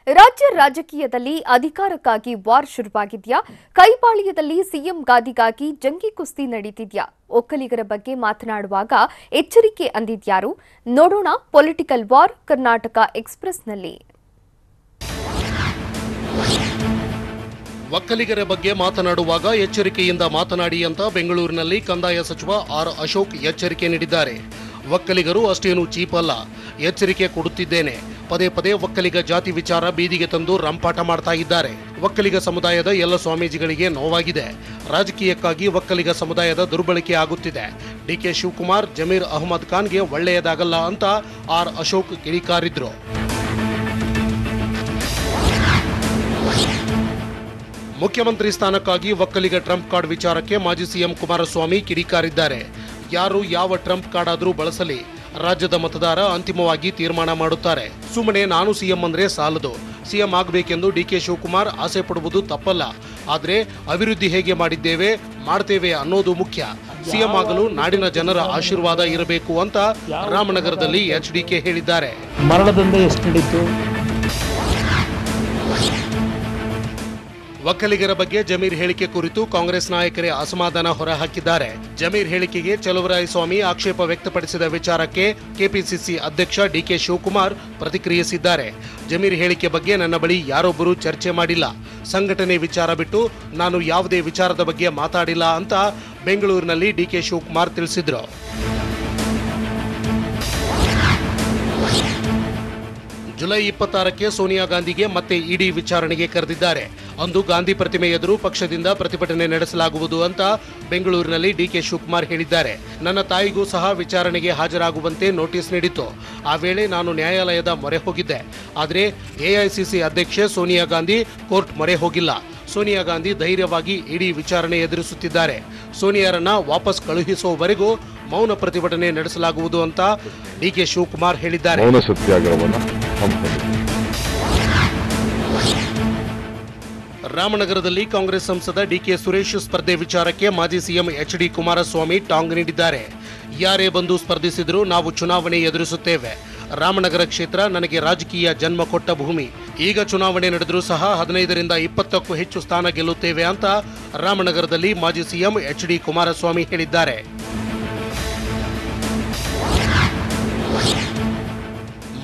ರಾಜ್ಯ ರಾಜಕೀಯದಲ್ಲಿ ಅಧಿಕಾರಕ್ಕಾಗಿ ವಾರ್ ಶುರುವಾಗಿದೆಯಾ? ಕೈಪಾಳ್ಯದಲ್ಲಿ ಸಿಎಂ ಗಾದಿಗಾಗಿ ಜಂಗಿ ಕುಸ್ತಿ ನಡೀತಿದ್ಯಾ? ಒಕ್ಕಲಿಗರ ಬಗ್ಗೆ ಮಾತನಾಡುವಾಗ ಎಚ್ಚರಿಕೆ ಅಂದಿದ್ಯಾರು? ನೋಡೋಣ ಪೊಲಿಟಿಕಲ್ ವಾರ್ ಕರ್ನಾಟಕ ಎಕ್ಸ್‌ಪ್ರೆಸ್‌ನಲ್ಲಿ. ಒಕ್ಕಲಿಗರ ಬಗ್ಗೆ ಮಾತನಾಡುವಾಗ ಎಚ್ಚರಿಕೆಯಿಂದ ಮಾತನಾಡಿ ಅಂತ ಬೆಂಗಳೂರಿನಲ್ಲಿ ಕಂದಾಯ ಸಚಿವ ಆರ್ ಅಶೋಕ್ ಎಚ್ಚರಿಕೆ ನೀಡಿದ್ದಾರೆ. ಒಕ್ಕಲಿಗರು ಅಷ್ಟೇನು ಚೀಪ್ ಅಲ್ಲ, ಎಚ್ಚರಿಕೆ ಕೊಡುತ್ತಿದ್ದೇನೆ. ಪದೇ ಪದೇ ಒಕ್ಕಲಿಗ ಜಾತಿ ವಿಚಾರ ಬೀದಿಗೆ ತಂದು ರಂಪಾಟ ಮಾಡ್ತಾ ಇದ್ದಾರೆ. ಒಕ್ಕಲಿಗ ಸಮುದಾಯದ ಎಲ್ಲ ಸ್ವಾಮೀಜಿಗಳಿಗೆ ನೋವಾಗಿದೆ. ರಾಜಕೀಯಕ್ಕಾಗಿ ಒಕ್ಕಲಿಗ ಸಮುದಾಯದ ದುರ್ಬಳಕೆ ಆಗುತ್ತಿದೆ. ಡಿಕೆ ಶಿವಕುಮಾರ್, ಜಮೀರ್ ಅಹಮದ್ ಖಾನ್ಗೆ ಒಳ್ಳೆಯದಾಗಲ್ಲ ಅಂತ ಆರ್ ಅಶೋಕ್ ಕಿಡಿಕಾರಿದ್ರು. ಮುಖ್ಯಮಂತ್ರಿ ಸ್ಥಾನಕ್ಕಾಗಿ ಒಕ್ಕಲಿಗ ಟ್ರಂಪ್ ಕಾರ್ಡ್ ವಿಚಾರಕ್ಕೆ ಮಾಜಿ ಸಿಎಂ ಕುಮಾರಸ್ವಾಮಿ ಕಿಡಿಕಾರಿದ್ದಾರೆ. ಯಾರು ಯಾವ ಟ್ರಂಪ್ ಕಾರ್ಡ್ ಆದರೂ ಬಳಸಲಿ, ರಾಜ್ಯದ ಮತದಾರ ಅಂತಿಮವಾಗಿ ತೀರ್ಮಾನ ಮಾಡುತ್ತಾರೆ. ಸುಮ್ಮನೆ ನಾನು ಸಿಎಂ ಅಂದ್ರೆ ಸಾಲದು, ಸಿಎಂ ಆಗಬೇಕೆಂದು ಡಿಕೆ ಶಿವಕುಮಾರ್ ಆಸೆ ಪಡುವುದು ತಪ್ಪಲ್ಲ. ಆದರೆ ಅಭಿವೃದ್ಧಿ ಹೇಗೆ ಮಾಡ್ತೇವೆ ಅನ್ನೋದು ಮುಖ್ಯ. ಸಿಎಂ ಆಗಲು ನಾಡಿನ ಜನರ ಆಶೀರ್ವಾದ ಇರಬೇಕು ಅಂತ ರಾಮನಗರದಲ್ಲಿ ಎಚ್ಡಿಕೆ ಹೇಳಿದ್ದಾರೆ. ಮರಣದಂಡ ಎಷ್ಟು ನಡೀತು? ಒಕ್ಕಲಿಗರ ಬಗ್ಗೆ ಜಮೀರ್ ಹೇಳಿಕೆ ಕುರಿತು ಕಾಂಗ್ರೆಸ್ ನಾಯಕರೇ ಅಸಮಾಧಾನ ಹೊರಹಾಕಿದ್ದಾರೆ. ಜಮೀರ್ ಹೇಳಿಕೆಗೆ ಚಲುವರಾಯಸ್ವಾಮಿ ಆಕ್ಷೇಪ ವ್ಯಕ್ತಪಡಿಸಿದ ವಿಚಾರಕ್ಕೆ ಕೆಪಿಸಿಸಿ ಅಧ್ಯಕ್ಷ ಡಿಕೆ ಶಿವಕುಮಾರ್ ಪ್ರತಿಕ್ರಿಯಿಸಿದ್ದಾರೆ. ಜಮೀರ್ ಹೇಳಿಕೆ ಬಗ್ಗೆ ನನ್ನ ಬಳಿ ಯಾರೊಬ್ಬರೂ ಚರ್ಚೆ ಮಾಡಿಲ್ಲ. ಸಂಘಟನೆ ವಿಚಾರ ಬಿಟ್ಟು ನಾನು ಯಾವುದೇ ವಿಚಾರದ ಬಗ್ಗೆ ಮಾತಾಡಿಲ್ಲ ಅಂತ ಬೆಂಗಳೂರಿನಲ್ಲಿ ಡಿಕೆ ಶಿವಕುಮಾರ್ ತಿಳಿಸಿದ್ರು. ಜುಲೈ 26ಕ್ಕೆ ಸೋನಿಯಾ ಗಾಂಧಿಗೆ ಮತ್ತೆ ಇಡಿ ವಿಚಾರಣೆಗೆ ಕರೆದಿದ್ದಾರೆ. ಅಂದು ಗಾಂಧಿ ಪ್ರತಿಮೆ ಎದುರು ಪಕ್ಷದಿಂದ ಪ್ರತಿಭಟನೆ ನಡೆಸಲಾಗುವುದು ಅಂತ ಬೆಂಗಳೂರಿನಲ್ಲಿ ಡಿಕೆ ಶಿವಕುಮಾರ್ ಹೇಳಿದ್ದಾರೆ. ನನ್ನ ತಾಯಿಗೂ ಸಹ ವಿಚಾರಣೆಗೆ ಹಾಜರಾಗುವಂತೆ ನೋಟಿಸ್ ನೀಡಿತು. ಆ ವೇಳೆ ನಾನು ನ್ಯಾಯಾಲಯದ ಮೊರೆ ಹೋಗಿದ್ದೆ. ಆದರೆ ಎಐಸಿಸಿ ಅಧ್ಯಕ್ಷೆ ಸೋನಿಯಾ ಗಾಂಧಿ ಕೋರ್ಟ್ ಮೊರೆ ಹೋಗಿಲ್ಲ. ಸೋನಿಯಾ ಗಾಂಧಿ ಧೈರ್ಯವಾಗಿ ಇಡಿ ವಿಚಾರಣೆ ಎದುರಿಸುತ್ತಿದ್ದಾರೆ. ಸೋನಿಯಾರನ್ನ ವಾಪಸ್ ಕಳುಹಿಸುವವರೆಗೂ ಮೌನ ಪ್ರತಿಭಟನೆ ನಡೆಸಲಾಗುವುದು ಅಂತ ಡಿಕೆ ಶಿವಕುಮಾರ್ ಹೇಳಿದ್ದಾರೆ. ರಾಮನಗರದಲ್ಲಿ ಕಾಂಗ್ರೆಸ್ ಸಂಸದ ಡಿಕೆ ಸುರೇಶ್ ಸ್ಪರ್ಧೆ ವಿಚಾರಕ್ಕೆ ಮಾಜಿ ಸಿಎಂ ಎಚ್ಡಿ ಕುಮಾರಸ್ವಾಮಿ ಟಾಂಗ್ ನೀಡಿದ್ದಾರೆ. ಯಾರೇ ಬಂದು ಸ್ಪರ್ಧಿಸಿದರೂ ನಾವು ಚುನಾವಣೆ ಎದುರಿಸುತ್ತೇವೆ. ರಾಮನಗರ ಕ್ಷೇತ್ರ ನನಗೆ ರಾಜಕೀಯ ಜನ್ಮ ಕೊಟ್ಟ ಭೂಮಿ. ಈಗ ಚುನಾವಣೆ ನಡೆದರೂ ಸಹ 15ರಿಂದ 20ಕ್ಕೂ ಹೆಚ್ಚು ಸ್ಥಾನ ಗೆಲ್ಲುತ್ತೇವೆ ಅಂತ ರಾಮನಗರದಲ್ಲಿ ಮಾಜಿ ಸಿಎಂ ಎಚ್ಡಿ ಕುಮಾರಸ್ವಾಮಿ ಹೇಳಿದ್ದಾರೆ.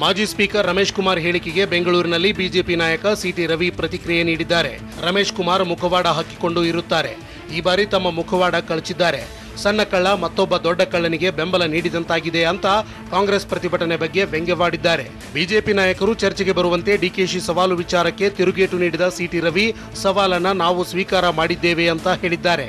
ಮಾಜಿ ಸ್ಪೀಕರ್ ರಮೇಶ್ ಕುಮಾರ್ ಹೇಳಿಕೆಗೆ ಬೆಂಗಳೂರಿನಲ್ಲಿ ಬಿಜೆಪಿ ನಾಯಕ ಸಿಟಿ ರವಿ ಪ್ರತಿಕ್ರಿಯೆ ನೀಡಿದ್ದಾರೆ. ರಮೇಶ್ ಕುಮಾರ್ ಮುಖವಾಡ ಹಾಕಿಕೊಂಡು ಇರುತ್ತಾರೆ. ಈ ಬಾರಿ ತಮ್ಮ ಮುಖವಾಡ ಕಳಚಿದ್ದಾರೆ. ಸಣ್ಣ ಕಳ್ಳ ಮತ್ತೊಬ್ಬ ದೊಡ್ಡ ಕಳ್ಳನಿಗೆ ಬೆಂಬಲ ನೀಡಿದಂತಾಗಿದೆ ಅಂತ ಕಾಂಗ್ರೆಸ್ ಪ್ರತಿಭಟನೆ ಬಗ್ಗೆ ವ್ಯಂಗ್ಯವಾಡಿದ್ದಾರೆ. ಬಿಜೆಪಿ ನಾಯಕರು ಚರ್ಚೆಗೆ ಬರುವಂತೆ ಡಿಕೆಶಿ ಸವಾಲು ವಿಚಾರಕ್ಕೆ ತಿರುಗೇಟು ನೀಡಿದ ಸಿಟಿ ರವಿ ಸವಾಲನ್ನ ನಾವು ಸ್ವೀಕಾರ ಮಾಡಿದ್ದೇವೆ ಅಂತ ಹೇಳಿದ್ದಾರೆ.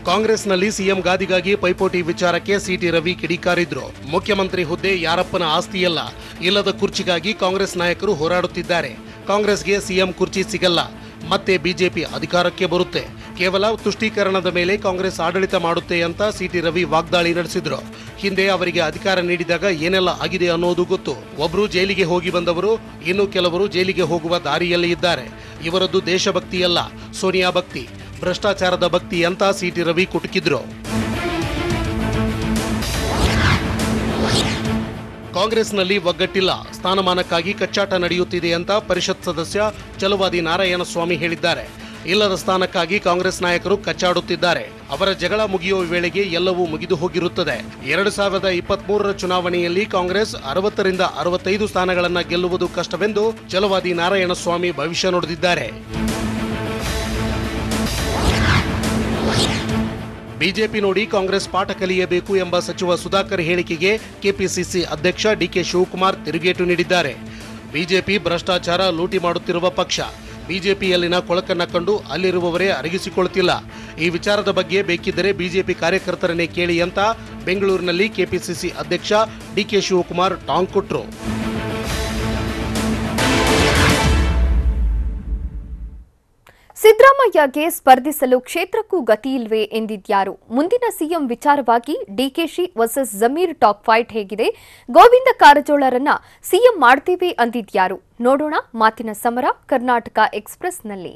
ಕಾಂಗ್ರೆಸ್ನಲ್ಲಿ ಸಿಎಂ ಗಾದಿಗಾಗಿ ಪೈಪೋಟಿ ವಿಚಾರಕ್ಕೆ ಸಿಟಿ ರವಿ ಕಿಡಿಕಾರಿದ್ರು. ಮುಖ್ಯಮಂತ್ರಿ ಹುದ್ದೆ ಯಾರಪ್ಪನ ಆಸ್ತಿಯಲ್ಲ, ಇಲ್ಲದ ಕುರ್ಚಿಗಾಗಿ ಕಾಂಗ್ರೆಸ್ ನಾಯಕರು ಹೋರಾಡುತ್ತಿದ್ದಾರೆ. ಕಾಂಗ್ರೆಸ್ಗೆ ಸಿಎಂ ಕುರ್ಚಿ ಸಿಗಲ್ಲ, ಮತ್ತೆ ಬಿಜೆಪಿ ಅಧಿಕಾರಕ್ಕೆ ಬರುತ್ತೆ. ಕೇವಲ ತುಷ್ಟೀಕರಣದ ಮೇಲೆ ಕಾಂಗ್ರೆಸ್ ಆಡಳಿತ ಮಾಡುತ್ತೆ ಅಂತ ಸಿಟಿ ರವಿ ವಾಗ್ದಾಳಿ ನಡೆಸಿದ್ರು. ಹಿಂದೆ ಅವರಿಗೆ ಅಧಿಕಾರ ನೀಡಿದಾಗ ಏನೆಲ್ಲ ಆಗಿದೆ ಅನ್ನೋದು ಗೊತ್ತು. ಒಬ್ರು ಜೈಲಿಗೆ ಹೋಗಿ ಬಂದವರು, ಇನ್ನು ಕೆಲವರು ಜೈಲಿಗೆ ಹೋಗುವ ದಾರಿಯಲ್ಲಿ ಇದ್ದಾರೆ. ಇವರದ್ದು ದೇಶಭಕ್ತಿಯಲ್ಲ, ಸೋನಿಯಾ ಭಕ್ತಿ, ಭ್ರಷ್ಟಾಚಾರದ ಭಕ್ತಿ ಅಂತ ಸಿಟಿ ರವಿ ಕುಟುಕಿದ್ರು. ಕಾಂಗ್ರೆಸ್ನಲ್ಲಿ ಒಗ್ಗಟ್ಟಿಲ್ಲ, ಸ್ಥಾನಮಾನಕ್ಕಾಗಿ ಕಚ್ಚಾಟ ನಡೆಯುತ್ತಿದೆ ಅಂತ ಪರಿಷತ್ ಸದಸ್ಯ ಚಲುವಾದಿ ನಾರಾಯಣಸ್ವಾಮಿ ಹೇಳಿದ್ದಾರೆ. ಇಲ್ಲದ ಸ್ಥಾನಕ್ಕಾಗಿ ಕಾಂಗ್ರೆಸ್ ನಾಯಕರು ಕಚ್ಚಾಡುತ್ತಿದ್ದಾರೆ. ಅವರ ಜಗಳ ಮುಗಿಯುವ ವೇಳೆಗೆ ಎಲ್ಲವೂ ಮುಗಿದು ಹೋಗಿರುತ್ತದೆ. 2023ರ ಚುನಾವಣೆಯಲ್ಲಿ ಕಾಂಗ್ರೆಸ್ 60ರಿಂದ 65 ಸ್ಥಾನಗಳನ್ನು ಗೆಲ್ಲುವುದು ಕಷ್ಟವೆಂದು ಚಲುವಾದಿ ನಾರಾಯಣಸ್ವಾಮಿ ಭವಿಷ್ಯ ನುಡಿದಿದ್ದಾರೆ. ಬಿಜೆಪಿ ನೋಡಿ ಕಾಂಗ್ರೆಸ್ ಪಾಠ ಕಲಿಯಬೇಕು ಎಂಬ ಸಚಿವ ಸುಧಾಕರ್ ಹೇಳಿಕೆಗೆ ಕೆಪಿಸಿಸಿ ಅಧ್ಯಕ್ಷ ಡಿಕೆ ಶಿವಕುಮಾರ್ ತಿರುಗೇಟು ನೀಡಿದ್ದಾರೆ. ಬಿಜೆಪಿ ಭ್ರಷ್ಟಾಚಾರ ಲೂಟಿ ಮಾಡುತ್ತಿರುವ ಪಕ್ಷ. ಬಿಜೆಪಿಯಲ್ಲಿನ ಕೊಳಕನ್ನ ಕಂಡು ಅಲ್ಲಿರುವವರೇ ಅರಗಿಸಿಕೊಳ್ಳುತ್ತಿಲ್ಲ. ಈ ವಿಚಾರದ ಬಗ್ಗೆ ಬೇಕಿದ್ದರೆ ಬಿಜೆಪಿ ಕಾರ್ಯಕರ್ತರನ್ನೇ ಕೇಳಿ ಅಂತ ಬೆಂಗಳೂರಿನಲ್ಲಿ ಕೆಪಿಸಿಸಿ ಅಧ್ಯಕ್ಷ ಡಿಕೆ ಶಿವಕುಮಾರ್ ಟಾಂಗ್ ಕೊಟ್ರು. ಸಿದ್ದರಾಮಯ್ಯಗೆ ಸ್ಪರ್ಧಿಸಲು ಕ್ಷೇತ್ರಕ್ಕೂ ಗತಿಯಿಲ್ವೇ ಎಂದಿದ್ಯಾರು? ಮುಂದಿನ ಸಿಎಂ ವಿಚಾರವಾಗಿ DKShi versus Zameer top fight ಹೇಗಿದೆ? ಗೋವಿಂದ ಕಾರಜೋಳರನ್ನ ಸಿಎಂ ಮಾಡ್ತೇವೆ ಅಂದಿದ್ಯಾರು? ನೋಡೋಣ ಮಾತಿನ ಸಮರ ಕರ್ನಾಟಕ ಎಕ್ಸ್‌ಪ್ರೆಸ್‌ನಲ್ಲಿ.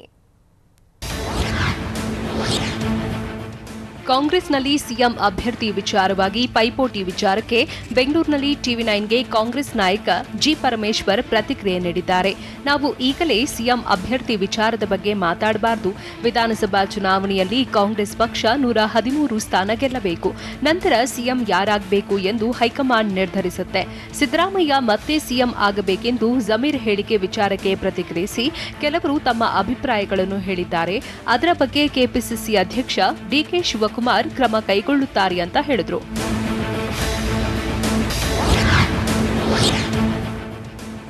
ಕಾಂಗ್ರೆಸ್ನಲ್ಲಿ ಸಿಎಂ ಅಭ್ಯರ್ಥಿ ವಿಚಾರವಾಗಿ ಪೈಪೋಟಿ ವಿಚಾರಕ್ಕೆ ಬೆಂಗಳೂರಿನಲ್ಲಿ ಟಿವಿ9ಗೆ ಕಾಂಗ್ರೆಸ್ ನಾಯಕ ಜಿ ಪರಮೇಶ್ವರ್ ಪ್ರತಿಕ್ರಿಯೆ ನೀಡಿದ್ದಾರೆ. ನಾವು ಈಗಲೇ ಸಿಎಂ ಅಭ್ಯರ್ಥಿ ವಿಚಾರದ ಬಗ್ಗೆ ಮಾತಾಡಬಾರದು. ವಿಧಾನಸಭಾ ಚುನಾವಣೆಯಲ್ಲಿ ಕಾಂಗ್ರೆಸ್ ಪಕ್ಷ 113 ಸ್ಥಾನ ಗೆಲ್ಲಬೇಕು. ನಂತರ ಸಿಎಂ ಯಾರಾಗಬೇಕು ಎಂದು ಹೈಕಮಾಂಡ್ ನಿರ್ಧರಿಸುತ್ತೆ. ಸಿದ್ದರಾಮಯ್ಯ ಮತ್ತೆ ಸಿಎಂ ಆಗಬೇಕೆಂದು ಜಮೀರ್ ಹೇಳಿಕೆ ವಿಚಾರಕ್ಕೆ ಪ್ರತಿಕ್ರಿಯಿಸಿ ಕೆಲವರು ತಮ್ಮ ಅಭಿಪ್ರಾಯಗಳನ್ನು ಹೇಳಿದ್ದಾರೆ. ಅದರ ಬಗ್ಗೆ ಕೆಪಿಸಿಸಿ ಅಧ್ಯಕ್ಷ ಡಿಕೆ ಶಿವಕುಮಾರ್ ಕ್ರಮ ಕೈಗೊಳ್ಳುತ್ತಾರೆ ಅಂತ ಹೇಳಿದರು.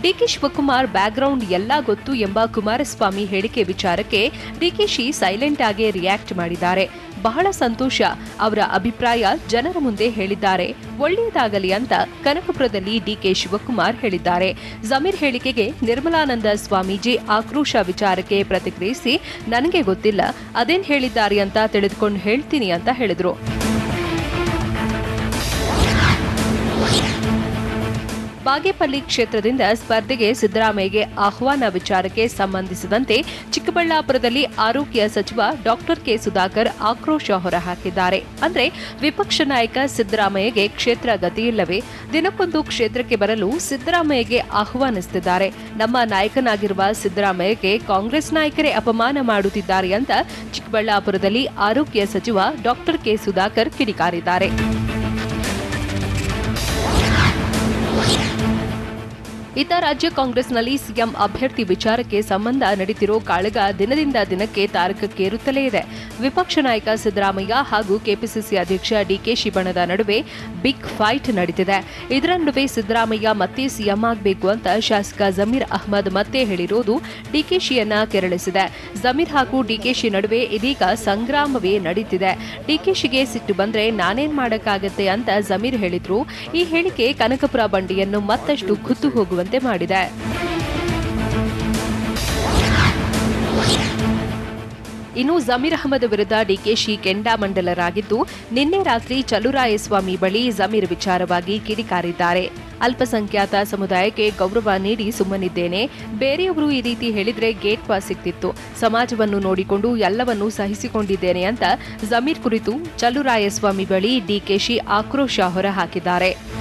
ಡಿಕೆ ಶಿವಕುಮಾರ್ ಬ್ಯಾಕ್ಗ್ರೌಂಡ್ ಎಲ್ಲ ಗೊತ್ತು ಎಂಬ ಕುಮಾರಸ್ವಾಮಿ ಹೇಳಿಕೆ ವಿಚಾರಕ್ಕೆ ಡಿಕೆಶಿ ಸೈಲೆಂಟ್ ಆಗಿ ರಿಯಾಕ್ಟ್ ಮಾಡಿದ್ದಾರೆ. ಬಹಳ ಸಂತೋಷ, ಅವರ ಅಭಿಪ್ರಾಯ ಜನರ ಮುಂದೆ ಹೇಳಿದ್ದಾರೆ, ಒಳ್ಳೆಯದಾಗಲಿ ಅಂತ ಕನಕಪುರದಲ್ಲಿ ಡಿಕೆ ಶಿವಕುಮಾರ್ ಹೇಳಿದ್ದಾರೆ. ಜಮೀರ್ ಹೇಳಿಕೆಗೆ ನಿರ್ಮಲಾನಂದ ಸ್ವಾಮೀಜಿ ಆಕ್ರೋಶ ವಿಚಾರಕ್ಕೆ ಪ್ರತಿಕ್ರಿಯಿಸಿ ನನಗೆ ಗೊತ್ತಿಲ್ಲ, ಅದೇನ್ ಹೇಳಿದ್ದಾರೆ ಅಂತ ತಿಳಿದುಕೊಂಡು ಹೇಳ್ತೀನಿ ಅಂತ ಹೇಳಿದ್ರು. ಬಾಗೇಪಲ್ಲಿ ಕ್ಷೇತ್ರದಿಂದ ಸ್ಪರ್ಧೆಗೆ ಸಿದ್ದರಾಮಯ್ಯಗೆ ಆಹ್ವಾನ ವಿಚಾರಕ್ಕೆ ಸಂಬಂಧಿಸಿದಂತೆ ಚಿಕ್ಕಬಳ್ಳಾಪುರದಲ್ಲಿ ಆರೋಗ್ಯ ಸಚಿವ ಡಾಕ್ಟರ್ ಕೆ ಸುಧಾಕರ್ ಆಕ್ರೋಶ ಹೊರಹಾಕಿದ್ದಾರೆ. ಅಂದ್ರೆ ವಿಪಕ್ಷ ನಾಯಕ ಸಿದ್ದರಾಮಯ್ಯಗೆ ಕ್ಷೇತ್ರ ಗತಿಯಿಲ್ಲವೇ? ದಿನಕ್ಕೊಂದು ಕ್ಷೇತ್ರಕ್ಕೆ ಬರಲು ಸಿದ್ದರಾಮಯ್ಯಗೆ ಆಹ್ವಾನಿಸುತ್ತಿದ್ದಾರೆ. ನಮ್ಮ ನಾಯಕನಾಗಿರುವ ಸಿದ್ದರಾಮಯ್ಯಗೆ ಕಾಂಗ್ರೆಸ್ ನಾಯಕರೇ ಅಪಮಾನ ಮಾಡುತ್ತಿದ್ದಾರೆ ಅಂತ ಚಿಕ್ಕಬಳ್ಳಾಪುರದಲ್ಲಿ ಆರೋಗ್ಯ ಸಚಿವ ಡಾಕ್ಟರ್ ಕೆ ಸುಧಾಕರ್ ಕಿಡಿಕಾರಿದ್ದಾರೆ. ಇತ್ತ ರಾಜ್ಯ ಕಾಂಗ್ರೆಸ್ನಲ್ಲಿ ಸಿಎಂ ಅಭ್ಯರ್ಥಿ ವಿಚಾರಕ್ಕೆ ಸಂಬಂಧ ನಡೆದಿರೋ ಕಾಳಗ ದಿನದಿಂದ ದಿನಕ್ಕೆ ತಾರಕಕ್ಕೇರುತ್ತಲೇ ಇದೆ. ವಿಪಕ್ಷ ನಾಯಕ ಸಿದ್ದರಾಮಯ್ಯ ಹಾಗೂ ಕೆಪಿಸಿಸಿ ಅಧ್ಯಕ್ಷ ಡಿಕೆಶಿ ಬಣದ ನಡುವೆ ಬಿಗ್ ಫೈಟ್ ನಡೆದಿದೆ. ಇದರ ನಡುವೆ ಸಿದ್ದರಾಮಯ್ಯ ಮತ್ತೆ ಸಿಎಂ ಆಗಬೇಕು ಅಂತ ಶಾಸಕ ಜಮೀರ್ ಅಹ್ಮದ್ ಮತ್ತೆ ಹೇಳಿರೋದು ಡಿಕೆಶಿಯನ್ನ ಕೆರಳಿಸಿದೆ. ಜಮೀರ್ ಹಾಗೂ ಡಿಕೆಶಿ ನಡುವೆ ಇದೀಗ ಸಂಗ್ರಾಮವೇ ನಡೀತಿದೆ. ಡಿಕೆಶಿಗೆ ಸಿಟ್ಟು ಬಂದ್ರೆ ನಾನೇನ್ ಮಾಡಕ್ಕಾಗತ್ತೆ ಅಂತ ಜಮೀರ್ ಹೇಳಿದ್ರು. ಈ ಹೇಳಿಕೆ ಕನಕಪುರ ಬಂಡಿಯನ್ನು ಮತ್ತಷ್ಟು ಖುದ್ದು ಹೋಗುವಂತೆ ಮಾಡಿದೆ. ಇನ್ನು ಜಮೀರ್ ಅಹ್ಮದ್ ವಿರುದ್ಧ ಡಿಕೆಶಿ ಕೆಂಡಾಮಂಡಲರಾಗಿದ್ದು, ನಿನ್ನೆ ರಾತ್ರಿ ಚಲುರಾಯಸ್ವಾಮಿ ಬಳಿ ಜಮೀರ್ ವಿಚಾರವಾಗಿ ಕಿಡಿಕಾರಿದ್ದಾರೆ. ಅಲ್ಪಸಂಖ್ಯಾತ ಸಮುದಾಯಕ್ಕೆ ಗೌರವ ನೀಡಿ ಸುಮ್ಮನಿದ್ದೇನೆ, ಬೇರೆಯವರು ಈ ರೀತಿ ಹೇಳಿದ್ರೆ ಗೇಟ್ ಪಾಸ್ ಸಿಗ್ತಿತ್ತು, ಸಮಾಜವನ್ನು ನೋಡಿಕೊಂಡು ಎಲ್ಲವನ್ನೂ ಸಹಿಸಿಕೊಂಡಿದ್ದೇನೆ ಅಂತ ಜಮೀರ್ ಕುರಿತು ಚಲುರಾಯಸ್ವಾಮಿ ಬಳಿ ಡಿಕೆಶಿ ಆಕ್ರೋಶ ಹೊರಹಾಕಿದ್ದಾರೆ.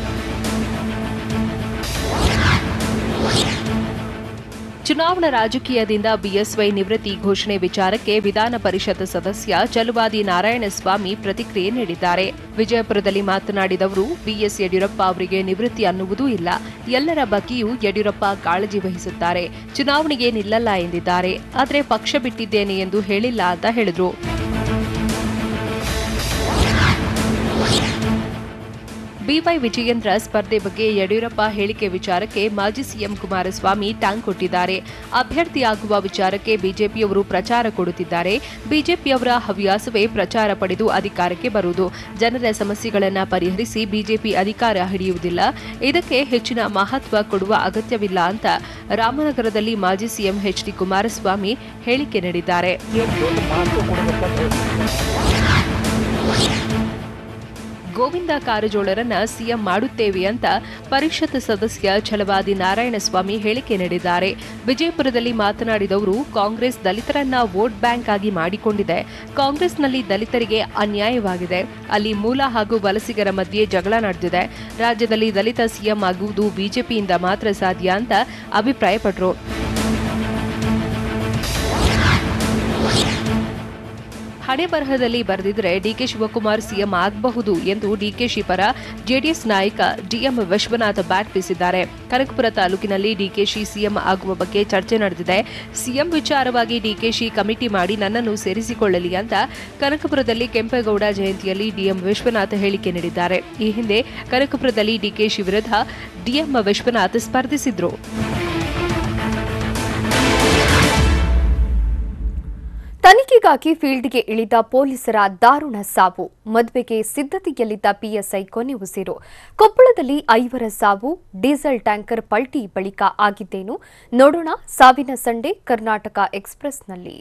ಚುನಾವಣಾ ರಾಜಕೀಯದಿಂದ ಬಿಎಸ್ವೈ ನಿವೃತ್ತಿ ಘೋಷಣೆ ವಿಚಾರಕ್ಕೆ ವಿಧಾನ ಪರಿಷತ್ ಸದಸ್ಯ ಚಲುವಾದಿ ನಾರಾಯಣಸ್ವಾಮಿ ಪ್ರತಿಕ್ರಿಯೆ ನೀಡಿದ್ದಾರೆ. ವಿಜಯಪುರದಲ್ಲಿ ಮಾತನಾಡಿದ ಅವರು, ಬಿಎಸ್ ಯಡಿಯೂರಪ್ಪ ಅವರಿಗೆ ನಿವೃತ್ತಿ ಅನ್ನುವುದೂ ಇಲ್ಲ, ಎಲ್ಲರ ಬಗ್ಗೆಯೂ ಯಡಿಯೂರಪ್ಪ ಕಾಳಜಿ ವಹಿಸುತ್ತಾರೆ, ಚುನಾವಣೆಗೆ ನಿಲ್ಲಲ್ಲ ಎಂದಿದ್ದಾರೆ. ಆದರೆ ಪಕ್ಷ ಬಿಟ್ಟಿದ್ದೇನೆ ಎಂದು ಹೇಳಿಲ್ಲ ಅಂತ ಹೇಳಿದರು. ಬಿವೈ ವಿಜಯೇಂದ್ರ ಸ್ಪರ್ಧೆ ಬಗ್ಗೆ ಯಡಿಯೂರಪ್ಪ ಹೇಳಿಕೆ ವಿಚಾರಕ್ಕೆ ಮಾಜಿ ಸಿಎಂ ಕುಮಾರಸ್ವಾಮಿ ಟಾಂಗ್ ಕೊಟ್ಟಿದ್ದಾರೆ. ಅಭ್ಯರ್ಥಿಯಾಗುವ ವಿಚಾರಕ್ಕೆ ಬಿಜೆಪಿಯವರು ಪ್ರಚಾರ ಕೊಡುತ್ತಿದ್ದಾರೆ. ಬಿಜೆಪಿಯವರ ಹವ್ಯಾಸವೇ ಪ್ರಚಾರ ಪಡೆದು ಅಧಿಕಾರಕ್ಕೆ ಬರುವುದು. ಜನರ ಸಮಸ್ಯೆಗಳನ್ನು ಪರಿಹರಿಸಿ ಬಿಜೆಪಿ ಅಧಿಕಾರ ಹಿಡಿಯುವುದಿಲ್ಲ. ಇದಕ್ಕೆ ಹೆಚ್ಚಿನ ಮಹತ್ವ ಕೊಡುವ ಅಗತ್ಯವಿಲ್ಲ ಅಂತ ರಾಮನಗರದಲ್ಲಿ ಮಾಜಿ ಸಿಎಂ ಎಚ್ಡಿ ಕುಮಾರಸ್ವಾಮಿ ಹೇಳಿಕೆ ನೀಡಿದ್ದಾರೆ. ಗೋವಿಂದ ಕಾರಜೋಳರನ್ನ ಸಿಎಂ ಮಾಡುತ್ತೇವೆ ಅಂತ ಪರಿಷತ್ ಸದಸ್ಯ ಛಲವಾದಿ ನಾರಾಯಣಸ್ವಾಮಿ ಹೇಳಿಕೆ ನೀಡಿದ್ದಾರೆ. ವಿಜಯಪುರದಲ್ಲಿ ಮಾತನಾಡಿದವರು, ಕಾಂಗ್ರೆಸ್ ದಲಿತರನ್ನ ವೋಟ್ ಬ್ಯಾಂಕ್ ಆಗಿ ಮಾಡಿಕೊಂಡಿದೆ. ಕಾಂಗ್ರೆಸ್ನಲ್ಲಿ ದಲಿತರಿಗೆ ಅನ್ಯಾಯವಾಗಿದೆ. ಅಲ್ಲಿ ಮೂಲ ಹಾಗೂ ವಲಸಿಗರ ಮಧ್ಯೆ ಜಗಳ ನಡೆದಿದೆ. ರಾಜ್ಯದಲ್ಲಿ ದಲಿತ ಸಿಎಂ ಆಗುವುದು ಬಿಜೆಪಿಯಿಂದ ಮಾತ್ರ ಸಾಧ್ಯ ಅಂತ ಅಭಿಪ್ರಾಯಪಟ್ಟರು. ಹಣೆ ಬರಹದಲ್ಲಿ ಬರೆದಿದ್ರೆ ಡಿಕೆ ಶಿವಕುಮಾರ್ ಸಿಎಂ ಆಗಬಹುದು ಎಂದು ಡಿಕೆಶಿ ಪರ ಜೆಡಿಎಸ್ ನಾಯಕ ಡಿಎಂ ವಿಶ್ವನಾಥ್ ಬ್ಯಾಟ್ ಬೀಸಿದ್ದಾರೆ. ಕನಕಪುರ ತಾಲೂಕಿನಲ್ಲಿ ಡಿಕೆಶಿ ಸಿಎಂ ಆಗುವ ಬಗ್ಗೆ ಚರ್ಚೆ ನಡೆದಿದೆ. ಸಿಎಂ ವಿಚಾರವಾಗಿ ಡಿಕೆಶಿ ಕಮಿಟಿ ಮಾಡಿ ನನ್ನನ್ನು ಸೇರಿಸಿಕೊಳ್ಳಲಿ ಅಂತ ಕನಕಪುರದಲ್ಲಿ ಕೆಂಪೇಗೌಡ ಜಯಂತಿಯಲ್ಲಿ ಡಿಎಂ ವಿಶ್ವನಾಥ್ ಹೇಳಿಕೆ ನೀಡಿದ್ದಾರೆ. ಈ ಹಿಂದೆ ಕನಕಪುರದಲ್ಲಿ ಡಿಕೆಶಿ ವಿರುದ್ಧ ಡಿಎಂ ವಿಶ್ವನಾಥ್ ಸ್ಪರ್ಧಿಸಿದ್ರು. ತನಿಖೆಗಾಗಿ ಫೀಲ್ಡ್ಗೆ ಇಳಿದ ಪೊಲೀಸರ ದಾರುಣ ಸಾವು. ಮದುವೆಗೆ ಸಿದ್ಧತೆಯಲ್ಲಿದ್ದ ಪಿಎಸ್ಐ ಕೊನೆ ಉಸಿರು. ಕೊಪ್ಪಳದಲ್ಲಿ 5 ಸಾವು. ಡೀಸೆಲ್ ಟ್ಯಾಂಕರ್ ಪಲ್ಟಿ ಬಳಿಕ ಆಗಿದ್ದೇನು ನೋಡೋಣ. ಸಾವಿನ ಸಂಡೆ ಕರ್ನಾಟಕ ಎಕ್ಸ್‌ಪ್ರೆಸ್‌ನಲ್ಲಿ.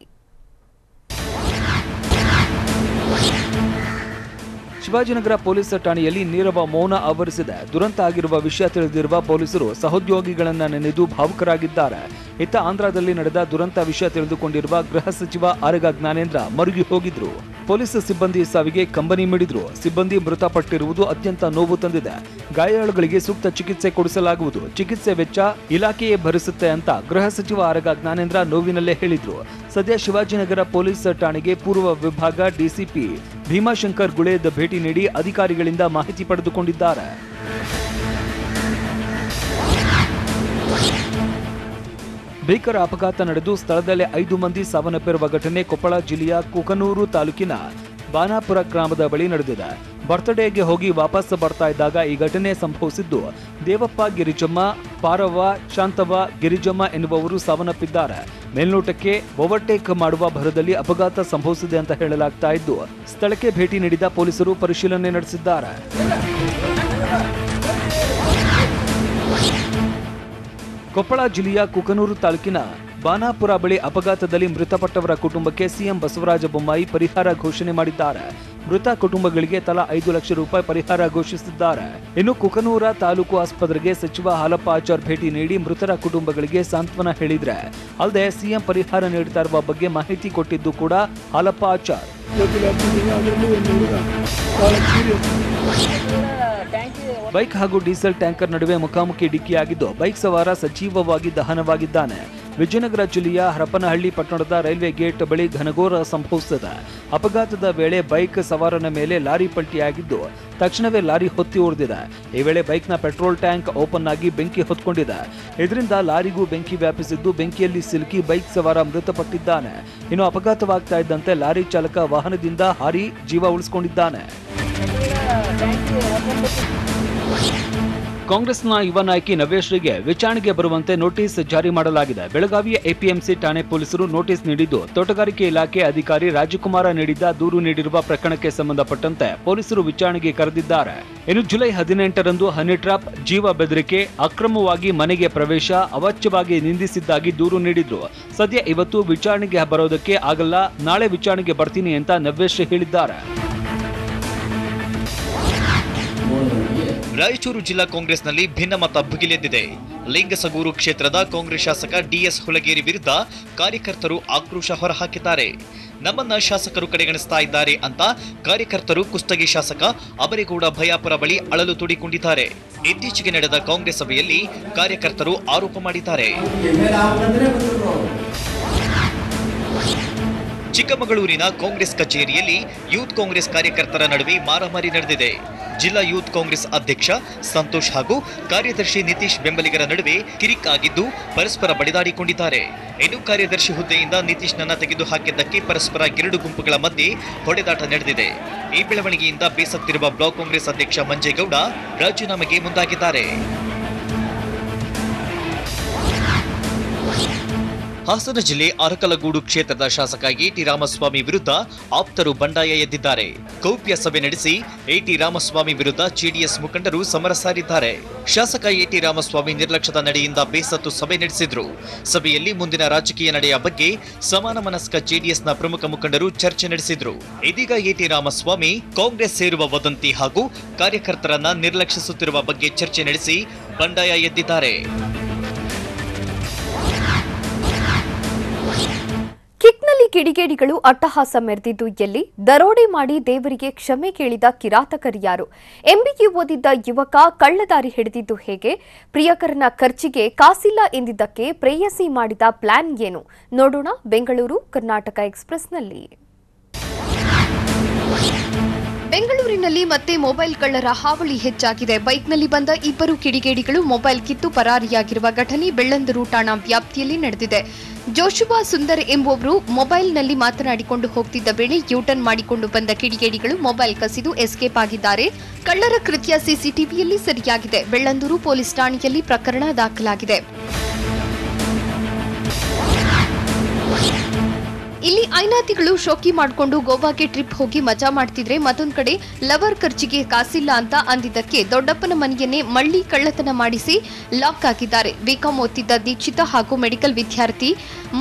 ಶಿವಾಜಿನಗರ ಪೊಲೀಸ್ ಠಾಣೆಯಲ್ಲಿ ನೀರವ ಮೌನ ಆವರಿಸಿದೆ. ದುರಂತ ಆಗಿರುವ ವಿಷಯ ತಿಳಿದಿರುವ ಪೊಲೀಸರು ಸಹೋದ್ಯೋಗಿಗಳನ್ನ ನೆನೆದು ಭಾವುಕರಾಗಿದ್ದಾರೆ. ಇತ್ತ ಆಂಧ್ರದಲ್ಲಿ ನಡೆದ ದುರಂತ ವಿಷಯ ತಿಳಿದುಕೊಂಡಿರುವ ಗೃಹ ಸಚಿವ ಆರಗ ಜ್ಞಾನೇಂದ್ರ ಮರುಗಿ ಹೋಗಿದ್ರು. ಪೊಲೀಸ್ ಸಿಬ್ಬಂದಿ ಸಾವಿಗೆ ಕಂಬನಿ ಮಿಡಿದ್ರು. ಸಿಬ್ಬಂದಿ ಮೃತಪಟ್ಟಿರುವುದು ಅತ್ಯಂತ ನೋವು ತಂದಿದೆ. ಗಾಯಾಳುಗಳಿಗೆ ಸೂಕ್ತ ಚಿಕಿತ್ಸೆ ಕೊಡಿಸಲಾಗುವುದು. ಚಿಕಿತ್ಸೆ ವೆಚ್ಚ ಇಲಾಖೆಯೇ ಭರಿಸುತ್ತೆ ಅಂತ ಗೃಹ ಸಚಿವ ಆರಗ ಜ್ಞಾನೇಂದ್ರ ನೋವಿನಲ್ಲೇ ಹೇಳಿದ್ರು. ಸದ್ಯ ಶಿವಾಜಿನಗರ ಪೊಲೀಸ್ ಠಾಣೆಗೆ ಪೂರ್ವ ವಿಭಾಗ ಡಿಸಿಪಿ ಭೀಮಾಶಂಕರ್ ಗುಳೇದ್ ಭೇಟಿ ನೀಡಿ ಅಧಿಕಾರಿಗಳಿಂದ ಮಾಹಿತಿ ಪಡೆದುಕೊಂಡಿದ್ದಾರೆ. ಭೀಕರ ಅಪಘಾತ ನಡೆದು ಸ್ಥಳದಲ್ಲೇ 5 ಮಂದಿ ಸಾವನ್ನಪ್ಪಿರುವ ಘಟನೆ ಕೊಪ್ಪಳ ಜಿಲ್ಲೆಯ ಕುಕನೂರು ತಾಲೂಕಿನ ಬಾನಾಪುರ ಗ್ರಾಮದ ಬಳಿ ನಡೆದಿದೆ. ಬರ್ತ್ಡೇಗೆ ಹೋಗಿ ವಾಪಸ್ ಬರ್ತಾ ಇದ್ದಾಗ ಈ ಘಟನೆ ಸಂಭವಿಸಿದ್ದು. ದೇವಪ್ಪ ಗಿರಿಜಮ್ಮ, ಪಾರವ್ವ, ಶಾಂತವ್ವ, ಗಿರಿಜಮ್ಮ ಎನ್ನುವವರು ಸಾವನ್ನಪ್ಪಿದ್ದಾರೆ. ಮೇಲ್ನೋಟಕ್ಕೆ ಓವರ್ಟೇಕ್ ಮಾಡುವ ಭರದಲ್ಲಿ ಅಪಘಾತ ಸಂಭವಿಸಿದೆ ಅಂತ ಹೇಳಲಾಗ್ತಾ ಇದ್ದು, ಸ್ಥಳಕ್ಕೆ ಭೇಟಿ ನೀಡಿದ ಪೊಲೀಸರು ಪರಿಶೀಲನೆ ನಡೆಸಿದ್ದಾರೆ. ಕೊಪ್ಪಳ ಜಿಲ್ಲೆಯ ಕುಕನೂರು ತಾಲೂಕಿನ ಬಾನಾಪುರ ಬಳಿ ಅಪಘಾತದಲ್ಲಿ ಮೃತಪಟ್ಟವರ ಕುಟುಂಬಕ್ಕೆ ಸಿಎಂ ಬಸವರಾಜ ಬೊಮ್ಮಾಯಿ ಪರಿಹಾರ ಘೋಷಣೆ ಮಾಡಿದ್ದಾರೆ. ಮೃತ ಕುಟುಂಬಗಳಿಗೆ ತಲಾ 5 ಲಕ್ಷ ರೂಪಾಯಿ ಪರಿಹಾರ ಘೋಷಿಸಿದ್ದಾರೆ. ಇನ್ನು ಕುಕನೂರ ತಾಲೂಕು ಆಸ್ಪತ್ರೆಗೆ ಸಚಿವ ಹಾಲಪ್ಪ ಆಚಾರ್ ಭೇಟಿ ನೀಡಿ ಮೃತರ ಕುಟುಂಬಗಳಿಗೆ ಸಾಂತ್ವನ ಹೇಳಿದ್ರೆ ಅಲ್ಲದೆ ಸಿಎಂ ಪರಿಹಾರ ನೀಡುತ್ತಾ ಇರುವ ಬಗ್ಗೆ ಮಾಹಿತಿ ಕೊಟ್ಟಿದ್ದು ಕೂಡ ಹಾಲಪ್ಪ ಆಚಾರ್. ಬೈಕ್ ಹಾಗೂ ಡೀಸೆಲ್ ಟ್ಯಾಂಕರ್ ನಡುವೆ ಮುಖಾಮುಖಿ ಡಿಕ್ಕಿಯಾಗಿದ್ದು ಬೈಕ್ ಸವಾರ ಸಜೀವವಾಗಿ ದಹನವಾಗಿದ್ದಾನೆ. ವಿಜಯನಗರ ಜಿಲ್ಲೆಯ ಹರಪನಹಳ್ಳಿ ಪಟ್ಟಣದ ರೈಲ್ವೆ ಗೇಟ್ ಬಳಿ ಘನಘೋರ ಸಂಭವಿಸಿದೆ. ಅಪಘಾತದ ವೇಳೆ ಬೈಕ್ ಸವಾರನ ಮೇಲೆ ಲಾರಿ ಪಲ್ಟಿಯಾಗಿದ್ದು ತಕ್ಷಣವೇ ಲಾರಿ ಹೊತ್ತಿ ಉರಿದಿದೆ. ಈ ವೇಳೆ ಬೈಕ್ನ ಪೆಟ್ರೋಲ್ ಟ್ಯಾಂಕ್ ಓಪನ್ ಆಗಿ ಬೆಂಕಿ ಹೊತ್ಕೊಂಡಿದೆ. ಇದರಿಂದ ಲಾರಿಗೂ ಬೆಂಕಿ ವ್ಯಾಪಿಸಿದ್ದು ಬೆಂಕಿಯಲ್ಲಿ ಸಿಲುಕಿ ಬೈಕ್ ಸವಾರ ಮೃತಪಟ್ಟಿದ್ದಾನೆ. ಇನ್ನು ಅಪಘಾತವಾಗ್ತಾ ಇದ್ದಂತೆ ಲಾರಿ ಚಾಲಕ ವಾಹನದಿಂದ ಹಾರಿ ಜೀವ ಉಳಿಸಿಕೊಂಡಿದ್ದಾನೆ. ಕಾಂಗ್ರೆಸ್ನ ಯುವ ನಾಯಕಿ ನವ್ಯಶ್ರೀಗೆ ವಿಚಾರಣೆಗೆ ಬರುವಂತೆ ನೋಟಿಸ್ ಜಾರಿ ಮಾಡಲಾಗಿದೆ. ಬೆಳಗಾವಿಯ ಎಪಿಎಂಸಿ ಠಾಣೆ ಪೊಲೀಸರು ನೋಟಿಸ್ ನೀಡಿದ್ದು, ತೋಟಗಾರಿಕೆ ಇಲಾಖೆ ಅಧಿಕಾರಿ ರಾಜಕುಮಾರ ನೀಡಿದ್ದ ದೂರು ನೀಡಿರುವ ಪ್ರಕರಣಕ್ಕೆ ಸಂಬಂಧಪಟ್ಟಂತೆ ಪೊಲೀಸರು ವಿಚಾರಣೆಗೆ ಕರೆದಿದ್ದಾರೆ. ಇನ್ನು ಜುಲೈ 18ರಂದು ಹನಿ ಟ್ರಾಪ್, ಜೀವ ಬೆದರಿಕೆ, ಅಕ್ರಮವಾಗಿ ಮನೆಗೆ ಪ್ರವೇಶ, ಅವಾಚ್ಯವಾಗಿ ನಿಂದಿಸಿದ್ದಾಗಿ ದೂರು ನೀಡಿದ್ರು. ಸದ್ಯ ಇವತ್ತು ವಿಚಾರಣೆಗೆ ಬರೋದಕ್ಕೆ ಆಗಲ್ಲ, ನಾಳೆ ವಿಚಾರಣೆಗೆ ಬರ್ತೀನಿ ಅಂತ ನವ್ಯಶ್ರೀ ಹೇಳಿದ್ದಾರೆ. ರಾಯಚೂರು ಜಿಲ್ಲಾ ಕಾಂಗ್ರೆಸ್ನಲ್ಲಿ ಭಿನ್ನಮತ ಭುಗಿಲೆದ್ದಿದೆ. ಲಿಂಗಸಗೂರು ಕ್ಷೇತ್ರದ ಕಾಂಗ್ರೆಸ್ ಶಾಸಕ ಡಿಎಸ್ ಹುಲಗೇರಿ ವಿರುದ್ಧ ಕಾರ್ಯಕರ್ತರು ಆಕ್ರೋಶ ಹೊರಹಾಕಿದ್ದಾರೆ. ನಮ್ಮನ್ನ ಶಾಸಕರು ಕಡೆಗಣಿಸ್ತಾ ಇದ್ದಾರೆ ಅಂತ ಕಾರ್ಯಕರ್ತರು ಕುಷ್ಟಗಿ ಶಾಸಕ ಅಮರೇಗೌಡ ಭಯಾಪುರ ಬಳಿ ಅಳಲು ತೋಡಿಕೊಂಡಿದ್ದಾರೆ. ಇತ್ತೀಚೆಗೆ ನಡೆದ ಕಾಂಗ್ರೆಸ್ ಸಭೆಯಲ್ಲಿ ಕಾರ್ಯಕರ್ತರು ಆರೋಪ ಮಾಡಿದ್ದಾರೆ. ಚಿಕ್ಕಮಗಳೂರಿನ ಕಾಂಗ್ರೆಸ್ ಕಚೇರಿಯಲ್ಲಿ ಯೂತ್ ಕಾಂಗ್ರೆಸ್ ಕಾರ್ಯಕರ್ತರ ನಡುವೆ ಮಾರಾಮಾರಿ ನಡೆದಿದೆ. ಜಿಲ್ಲಾ ಯೂತ್ ಕಾಂಗ್ರೆಸ್ ಅಧ್ಯಕ್ಷ ಸಂತೋಷ್ ಹಾಗೂ ಕಾರ್ಯದರ್ಶಿ ನಿತೀಶ್ ಬೆಂಬಲಿಗರ ನಡುವೆ ಕಿರಿಕ್ ಆಗಿದ್ದು ಪರಸ್ಪರ ಬಡಿದಾಡಿಕೊಂಡಿದ್ದಾರೆ. ಇನ್ನು ಕಾರ್ಯದರ್ಶಿ ಹುದ್ದೆಯಿಂದ ನಿತೀಶ್ನನ್ನ ತೆಗೆದು ಹಾಕಿದ್ದಕ್ಕೆ ಪರಸ್ಪರ 2 ಗುಂಪುಗಳ ಮಧ್ಯೆ ಹೊಡೆದಾಟ ನಡೆದಿದೆ. ಈ ಬೆಳವಣಿಗೆಯಿಂದ ಬೇಸತ್ತಿರುವ ಬ್ಲಾಕ್ ಕಾಂಗ್ರೆಸ್ ಅಧ್ಯಕ್ಷ ಮಂಜೇಗೌಡ ರಾಜೀನಾಮೆಗೆ ಮುಂದಾಗಿದ್ದಾರೆ. ಹಾಸನ ಜಿಲ್ಲೆ ಅರಕಲಗೂಡು ಕ್ಷೇತ್ರದ ಶಾಸಕ ಎಟಿ ರಾಮಸ್ವಾಮಿ ವಿರುದ್ಧ ಆಪ್ತರು ಬಂಡಾಯ ಎದ್ದಿದ್ದಾರೆ. ಗೌಪ್ಯ ಸಭೆ ನಡೆಸಿ ಎಟಿ ರಾಮಸ್ವಾಮಿ ವಿರುದ್ಧ ಜೆಡಿಎಸ್ ಮುಖಂಡರು ಸಮರ ಸಾರಿದ್ದಾರೆ. ಶಾಸಕ ಎಟಿ ರಾಮಸ್ವಾಮಿ ನಿರ್ಲಕ್ಷ್ಯದ ನಡೆಯಿಂದ ಬೇಸತ್ತು ಸಭೆ ನಡೆಸಿದ್ರು. ಸಭೆಯಲ್ಲಿ ಮುಂದಿನ ರಾಜಕೀಯ ನಡೆಯ ಬಗ್ಗೆ ಸಮಾನ ಮನಸ್ಕ ಜೆಡಿಎಸ್ನ ಪ್ರಮುಖ ಮುಖಂಡರು ಚರ್ಚೆ ನಡೆಸಿದ್ರು. ಇದೀಗ ಎಟಿ ರಾಮಸ್ವಾಮಿ ಕಾಂಗ್ರೆಸ್ ಸೇರುವ ವದಂತಿ ಹಾಗೂ ಕಾರ್ಯಕರ್ತರನ್ನ ನಿರ್ಲಕ್ಷಿಸುತ್ತಿರುವ ಬಗ್ಗೆ ಚರ್ಚೆ ನಡೆಸಿ ಬಂಡಾಯ ಎದ್ದಿದ್ದಾರೆ. ಕಿಕ್ನಲ್ಲಿ ಕಿಡಿಗೇಡಿಗಳು ಅಟ್ಟಹಾಸ ಮೆರೆದಿದ್ದು ಎಲ್ಲಿ? ದರೋಡೆ ಮಾಡಿ ದೇವರಿಗೆ ಕ್ಷಮೆ ಕೇಳಿದ ಕಿರಾತಕರು? ಎಂಬಿಎ ಓದಿದ್ದ ಯುವಕ ಕಳ್ಳದಾರಿ ಹಿಡಿದಿದ್ದು ಹೇಗೆ? ಪ್ರಿಯಕರನ ಖರ್ಚಿಗೆ ಕಾಸಿಲ್ಲ ಎಂದಿದ್ದಕ್ಕೆ ಪ್ರೇಯಸಿ ಮಾಡಿದ ಪ್ಲಾನ್ ಏನು? ನೋಡೋಣ ಬೆಂಗಳೂರು ಕರ್ನಾಟಕ ಎಕ್ಸ್‌ಪ್ರೆಸ್‌ನಲ್ಲಿ. ಬೆಂಗಳೂರಿನಲ್ಲಿ ಮತ್ತೆ ಮೊಬೈಲ್ ಕಳ್ಳರ ಹಾವಳಿ ಹೆಚ್ಚಾಗಿದೆ. ಬೈಕ್ನಲ್ಲಿ ಬಂದ 2 ಕಿಡಿಗೇಡಿಗಳು ಮೊಬೈಲ್ ಕಿತ್ತು ಪರಾರಿಯಾಗಿರುವ ಘಟನೆ ಬೆಳ್ಳಂದೂರು ಠಾಣಾ ವ್ಯಾಪ್ತಿಯಲ್ಲಿ ನಡೆದಿದೆ. ಜೋಶುವಾ ಸುಂದರ್ ಎಂಬುವವರು ಮೊಬೈಲ್ನಲ್ಲಿ ಮಾತನಾಡಿಕೊಂಡು ಹೋಗ್ತಿದ್ದ ವೇಳೆ ಯೂಟರ್ನ್ ಮಾಡಿಕೊಂಡು ಬಂದ ಕಿಡಿಗೇಡಿಗಳು ಮೊಬೈಲ್ ಕಸಿದು ಎಸ್ಕೇಪ್ ಆಗಿದ್ದಾರೆ. ಕಳ್ಳರ ಕೃತ್ಯ ಸಿಸಿಟಿವಿಯಲ್ಲಿ ಸೆರೆಯಾಗಿದೆ. ಬೆಳ್ಳಂದೂರು ಪೊಲೀಸ್ ಠಾಣೆಯಲ್ಲಿ ಪ್ರಕರಣ ದಾಖಲಾಗಿದೆ. ಇಲ್ಲಿ ಐನಾತಿಗಳು ಶೋಕಿ ಮಾಡಿಕೊಂಡು ಗೋವಾಗೆ ಟ್ರಿಪ್ ಹೋಗಿ ಮಜಾ ಮಾಡ್ತಿದ್ರೆ, ಮತ್ತೊಂದು ಕಡೆ ಲವರ್ ಖರ್ಚಿಗೆ ಕಾಸಿಲ್ಲ ಅಂತ ಅಂದಿದ್ದಕ್ಕೆ ದೊಡ್ಡಪ್ಪನ ಮನೆಯನ್ನೇ ಮಳ್ಳಿ ಕಳ್ಳತನ ಮಾಡಿಸಿ ಲಾಕ್ ಆಗಿದ್ದಾರೆ. ಬಿಕಾಂ ಓದ್ತಿದ್ದ ದೀಕ್ಷಿತ ಹಾಗೂ ಮೆಡಿಕಲ್ ವಿದ್ಯಾರ್ಥಿ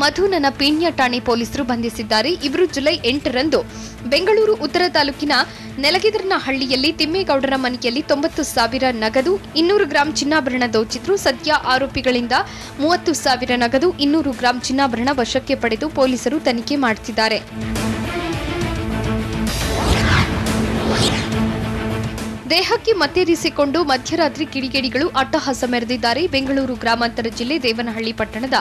ಮಧುನನ್ನ ಪೀಣ್ಯ ಠಾಣೆ ಪೊಲೀಸರು ಬಂಧಿಸಿದ್ದಾರೆ. ಇವರು ಜುಲೈ 8ರಂದು ಬೆಂಗಳೂರು ಉತ್ತರ ತಾಲೂಕಿನ ನೆಲಗಿದರನಹಳ್ಳಿಯಲ್ಲಿ ತಿಮ್ಮೇಗೌಡರ ಮನೆಯಲ್ಲಿ 90,000 ನಗದು 200 ಗ್ರಾಂ ಚಿನ್ನಾಭರಣ ದೋಚಿದ್ರು. ಸದ್ಯ ಆರೋಪಿಗಳಿಂದ 30,000 ನಗದು 200 ಗ್ರಾಂ ಚಿನ್ನಾಭರಣ ವಶಕ್ಕೆ ಪಡೆದು ಪೊಲೀಸರು ತನಿಖೆ ಮಾಡುತ್ತಿದ್ದಾರೆ. ದೇಹಕ್ಕೆ ಮತ್ತೇರಿಸಿಕೊಂಡು ಮಧ್ಯರಾತ್ರಿ ಕಿಡಿಗೇಡಿಗಳು ಅಟ್ಟಹಾಸ ಮೆರೆದಿದ್ದಾರೆ. ಬೆಂಗಳೂರು ಗ್ರಾಮಾಂತರ ಜಿಲ್ಲೆ ದೇವನಹಳ್ಳಿ ಪಟ್ಟಣದ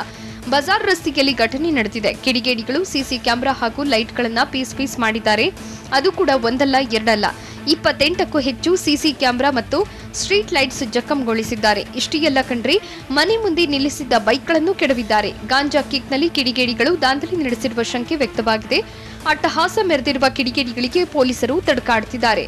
ಬಜಾರ್ ರಸ್ತೆಯಲ್ಲಿ ಘಟನೆ ನಡೆದಿದೆ. ಕಿಡಿಗೇಡಿಗಳು ಸಿಸಿ ಕ್ಯಾಮೆರಾ ಹಾಗೂ ಲೈಟ್ಗಳನ್ನು ಪೀಸ್ ಮಾಡಿದ್ದಾರೆ. ಅದು ಕೂಡ ಒಂದಲ್ಲ ಎರಡಲ್ಲ 28ಕ್ಕೂ ಹೆಚ್ಚು ಸಿಸಿ ಕ್ಯಾಮೆರಾ ಮತ್ತು ಸ್ಟ್ರೀಟ್ ಲೈಟ್ಸ್ ಜಖಂಗೊಳಿಸಿದ್ದಾರೆ. ಇಷ್ಟೇ ಎಲ್ಲ ಕಂಡ್ರೆ ಮನೆ ಮುಂದೆ ನಿಲ್ಲಿಸಿದ್ದ ಬೈಕ್ಗಳನ್ನು ಕೆಡವಿದ್ದಾರೆ. ಗಾಂಜಾ ಕಿಕ್ನಲ್ಲಿ ಕಿಡಿಗೇಡಿಗಳು ದಾಂಧಲೆ ನಡೆಸಿರುವ ಶಂಕೆ ವ್ಯಕ್ತವಾಗಿದೆ. ಅಟ್ಟಹಾಸ ಮೆರೆದಿರುವ ಕಿಡಿಗೇಡಿಗಳಿಗೆ ಪೊಲೀಸರು ತಡಕಾಡುತ್ತಿದ್ದಾರೆ.